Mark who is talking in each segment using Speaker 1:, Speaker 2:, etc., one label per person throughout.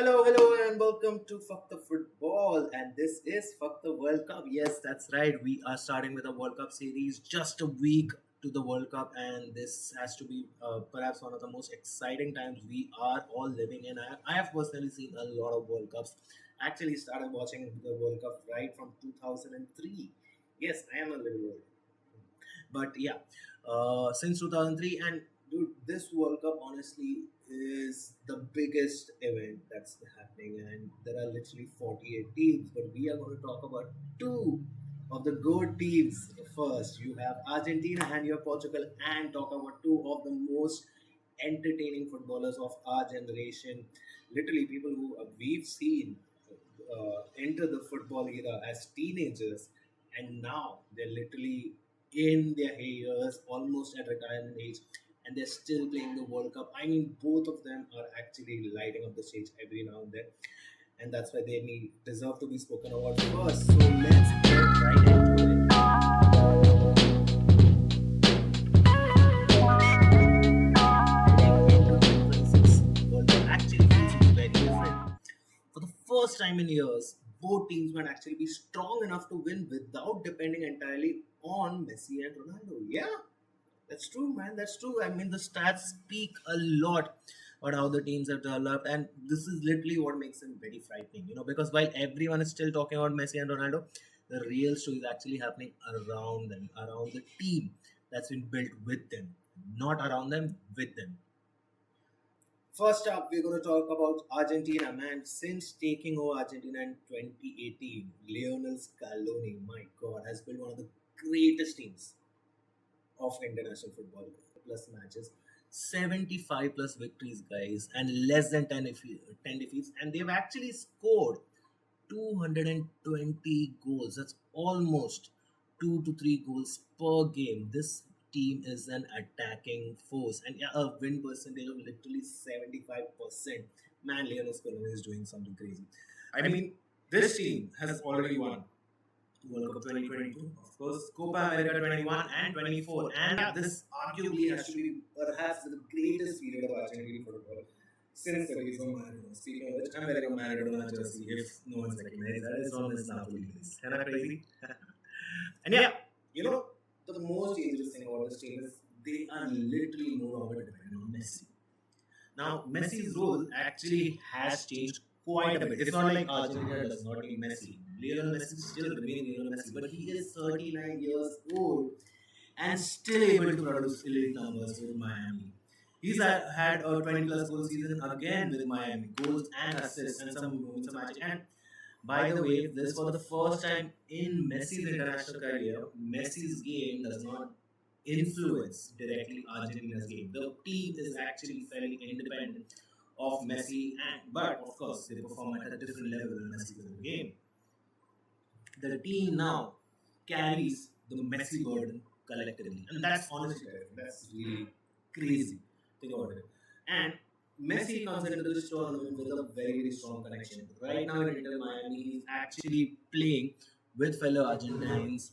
Speaker 1: Hello, and welcome to Fuck the Football. And this is Fuck the World Cup. Yes, that's right. We are starting with a World Cup series just a week to the World Cup, and this has to be perhaps one of the most exciting times we are all living in. I have personally seen a lot of World Cups. Actually, started watching the World Cup right from 2003. Yes, I am a little old. But yeah, since 2003, and dude, this World Cup honestly is the biggest event that's happening, and there are literally 48 teams. But we are going to talk about two of the good teams first. You have Argentina and you have Portugal, and talk about two of the most entertaining footballers of our generation. Literally, people who we've seen enter the football era as teenagers, and now they're literally in their years, almost at retirement age, and they're still playing the World Cup. I mean, both of them are actually lighting up the stage every now and then, and that's why they deserve to be spoken about first. So let's get right into it. World Cup actually feels very different. For the first time in years, both teams might actually be strong enough to win without depending entirely on Messi and Ronaldo. Yeah, that's true, man. That's true. I mean, the stats speak a lot about how the teams have developed, and this is literally what makes them very frightening. Because while everyone is still talking about Messi and Ronaldo, the real story is actually happening around them, around the team that's been built with them, not around them, with them. First up, we're going to talk about Argentina, man. Since taking over Argentina in 2018, Lionel Scaloni, my God, has built one of the greatest teams of international football. Plus matches, 75 plus victories, guys, and less than 10 defeats. And they've actually scored 220 goals. That's almost 2 to 3 goals per game. This team is an attacking force, and yeah, a win percentage of literally 75%. Man, Lionel Scaloni is doing something crazy. I mean, this team has already won World Cup 2022, of course, Copa America 21 and 24, and yeah, this arguably has to be perhaps the greatest period of Argentine football since the days of Maradona. Speaking of which, I'm wearing a Maradona jersey if no one's recognized that. It's on this Napoli place. Isn't that crazy? And yeah, you know, the most dangerous thing about this team is they are literally no longer dependent on Messi. Now, Messi's role actually has changed quite a bit. It's not like Argentina does not need Messi. Lionel Messi still remains Lionel Messi, but he is 39 years old and still able to produce elite numbers with Miami. Had a 20 plus goal season again with Miami, goals and assists and some moments of magic. And by the way, this for the first time in Messi's international career, Messi's game does not influence directly Argentina's game. The team is actually fairly independent of Messi, but of course they perform at a different level than Messi in the game. The team now carries the Messi burden collectively, and that's honestly that's really crazy. Think about it. And Messi comes into this tournament with a very strong connection. Right now in Inter Miami, he's actually playing with fellow Argentines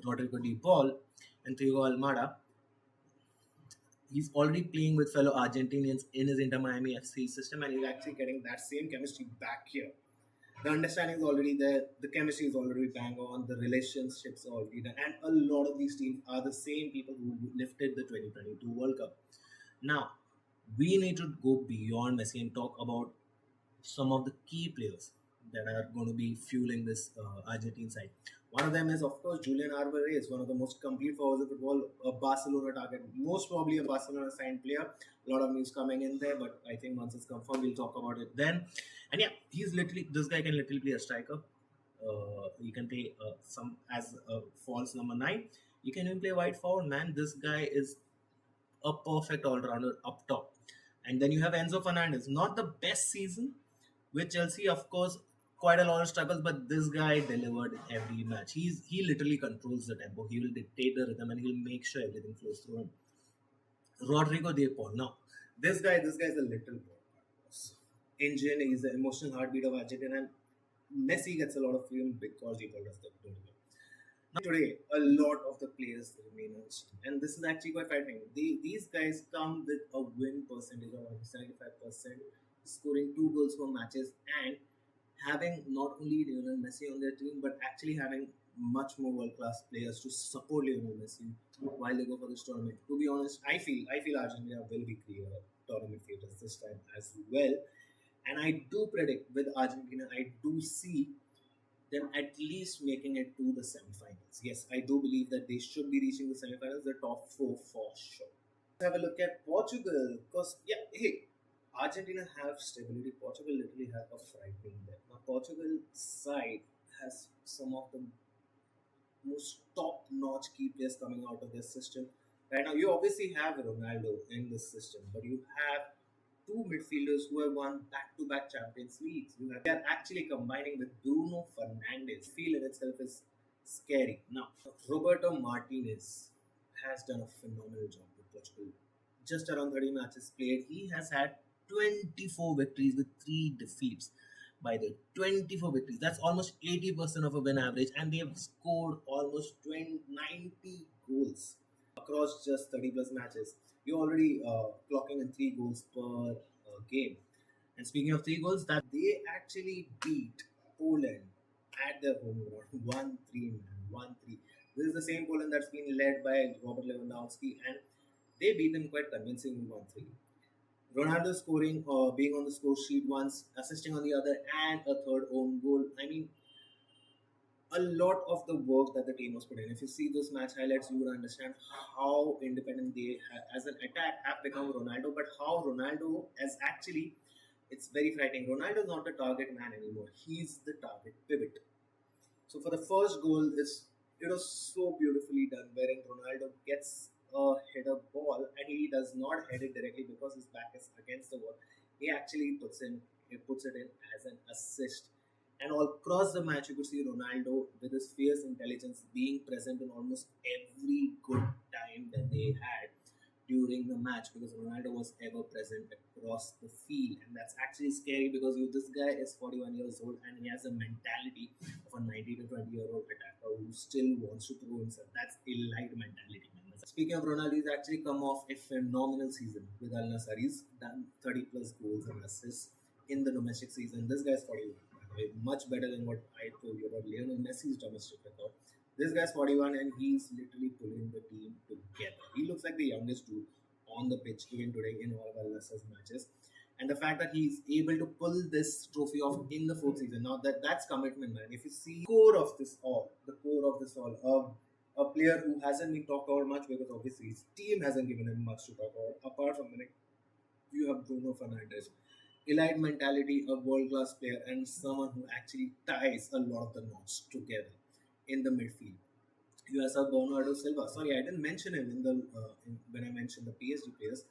Speaker 1: Rodrigo De Paul and Thiago Almada. He's already playing with fellow Argentinians in his Inter Miami FC system, and he's actually getting that same chemistry back here. The understanding is already there, the chemistry is already bang on, the relationships are already done, and a lot of these teams are the same people who lifted the 2022 World Cup. Now, we need to go beyond Messi and talk about some of the key players that are going to be fueling this Argentine side. One of them is, of course, Julian Alvarez, one of the most complete forwards of football, a Barcelona target, most probably a Barcelona signed player. A lot of news coming in there, but I think once it's confirmed, we'll talk about it then. And yeah, this guy can literally play a striker. He can play some as a false number 9. He can even play wide forward, man. This guy is a perfect all rounder up top. And then you have Enzo Fernandez. Not the best season with Chelsea, of course, quite a lot of struggles, but this guy delivered every match. He literally controls the tempo. He will dictate the rhythm and he'll make sure everything flows through him. Rodrigo De Paul. Now, this guy is a little engine. He's the emotional heartbeat of Argentina. And Messi gets a lot of fame because De Paul does the deliver. Now today, a lot of the players remain unchanged, and this is actually quite frightening. These guys come with a win percentage of 75%, scoring 2 goals per matches, and having not only Lionel Messi on their team, but actually having much more world class players to support Lionel Messi while they go for this tournament. To be honest, I feel Argentina will be clear tournament favorites this time as well. And I do predict with Argentina, I do see them at least making it to the semifinals. Yes, I do believe that they should be reaching the semifinals, the top four for sure. Have a look at Portugal, because yeah, hey, Argentina have stability. Portugal literally have a frightening depth. Now, Portugal side has some of the most top-notch key players coming out of this system. Right now, you obviously have Ronaldo in this system, but you have two midfielders who have won back-to-back Champions Leagues. They are actually combining with Bruno Fernandes. Feel in itself is scary. Now, Roberto Martinez has done a phenomenal job with Portugal. Just around 30 matches played, he has had 24 victories with 3 defeats. By the 24 victories, that's almost 80% of a win average, and they have scored almost 90 goals across just 30 plus matches. You're already clocking in 3 goals per game. And speaking of 3 goals, that they actually beat Poland at their home ground 1-3, man, 1-3. This is the same Poland that's been led by Robert Lewandowski, and they beat them quite convincingly 1-3. Ronaldo scoring, being on the score sheet once, assisting on the other, and a third own goal. I mean, a lot of the work that the team was put in. If you see those match highlights, you would understand how independent they, as an attack, have become Ronaldo, but how Ronaldo is actually, it's very frightening. Ronaldo is not the target man anymore. He's the target pivot. So for the first goal, it was so beautifully done, wherein Ronaldo gets a header ball and he does not head it directly because his back is against the wall. He actually puts it in as an assist. And all across the match, you could see Ronaldo with his fierce intelligence being present in almost every good time that they had during the match, because Ronaldo was ever present across the field, and that's actually scary because this guy is 41 years old and he has a mentality of a 90 to 20-year-old attacker who still wants to prove himself. That's elite mentality, man. Speaking of Ronaldo, he's actually come off a phenomenal season with Al Nassr. He's done 30 plus goals and assists in the domestic season. This guy's 41, by the way, much better than what I told you about Lionel Messi's domestic record. This guy's 41 and he's literally pulling the team together. He looks like the youngest dude on the pitch even today in all of Al Nassr's matches. And the fact that he's able to pull this trophy off in the fourth season, now that's commitment, man. If you see the core of this all, a player who hasn't been talked about much because obviously his team hasn't given him much to talk about. Apart from that, you have Bruno Fernandes, elite mentality, a world class player, and someone who actually ties a lot of the knots together in the midfield. You have Bernardo Silva. Sorry, I didn't mention him when I mentioned the PSG players,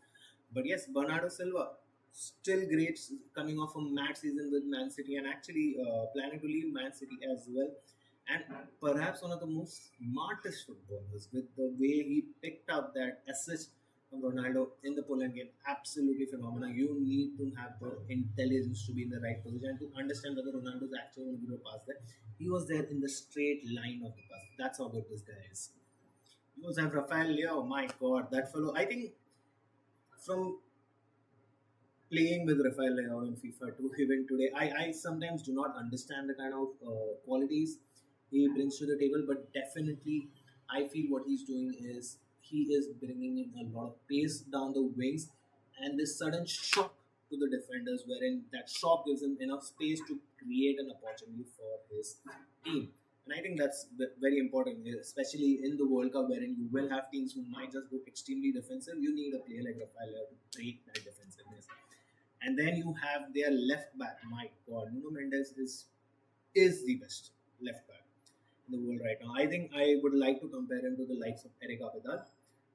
Speaker 1: but yes, Bernardo Silva still great, coming off a mad season with Man City and actually planning to leave Man City as well. And perhaps one of the most smartest footballers with the way he picked up that assist from Ronaldo in the Poland game. Absolutely phenomenal. You need to have the intelligence to be in the right position to understand whether Ronaldo is actually going to give a pass there. He was there in the straight line of the pass. That's how good this guy is. You also have Rafael Leo. My God, that fellow. I think from playing with Rafael Leao in FIFA 2 even today, I sometimes do not understand the kind of qualities he brings to the table, but definitely I feel what he's doing is he is bringing in a lot of pace down the wings and this sudden shock to the defenders, wherein that shock gives him enough space to create an opportunity for his team. And I think that's very important, especially in the World Cup, wherein you will have teams who might just go extremely defensive. You need a player like Rafael Leao to break that defensiveness. And then you have their left back. My God, Nuno Mendes is the best left back in the world right now. I think I would like to compare him to the likes of Eric Abidal,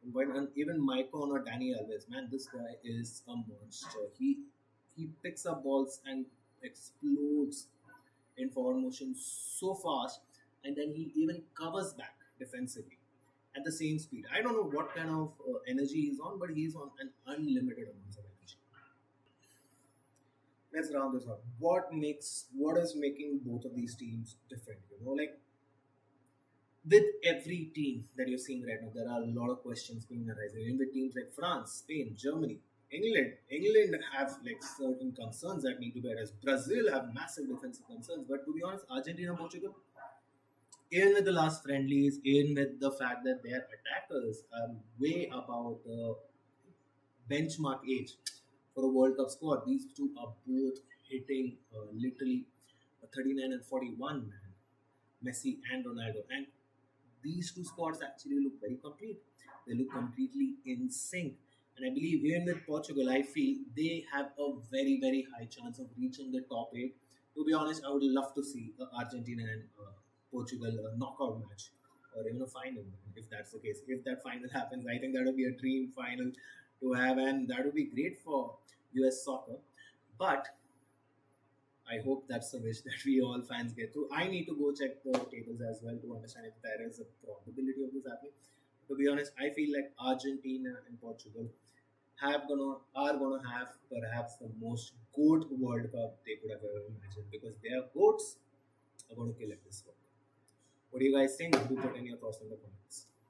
Speaker 1: and even Maicon or Danny Alves. Man, this guy is a monster. He picks up balls and explodes in forward motion so fast, and then he even covers back defensively at the same speed. I don't know what kind of energy he's on, but he's on an unlimited amount of energy. Let's round this up. What is making both of these teams different? Like with every team that you're seeing right now, there are a lot of questions being arising. Even with teams like France, Spain, Germany. England have like certain concerns that need to be addressed. Brazil have massive defensive concerns, but to be honest, Argentina, Portugal, even with the last friendlies, even with the fact that their attackers are way above the benchmark age for a World Cup squad, these two are both hitting literally 39 and 41, man. Messi and Ronaldo. And these two squads actually look very complete. They look completely in sync. And I believe even with Portugal, I feel they have a very, very high chance of reaching the top eight. To be honest, I would love to see Argentina and Portugal knockout match or even a final if that's the case. If that final happens, I think that would be a dream final to have, and that would be great for US soccer. But I hope that's the wish that we all fans get through. I need to go check the tables as well to understand if there is a probability of this happening. To be honest, I feel like Argentina and Portugal are gonna have perhaps the most goat World Cup they could have ever imagined because their goats are gonna kill at this one. What do you guys think? Do put in your thoughts in the comments.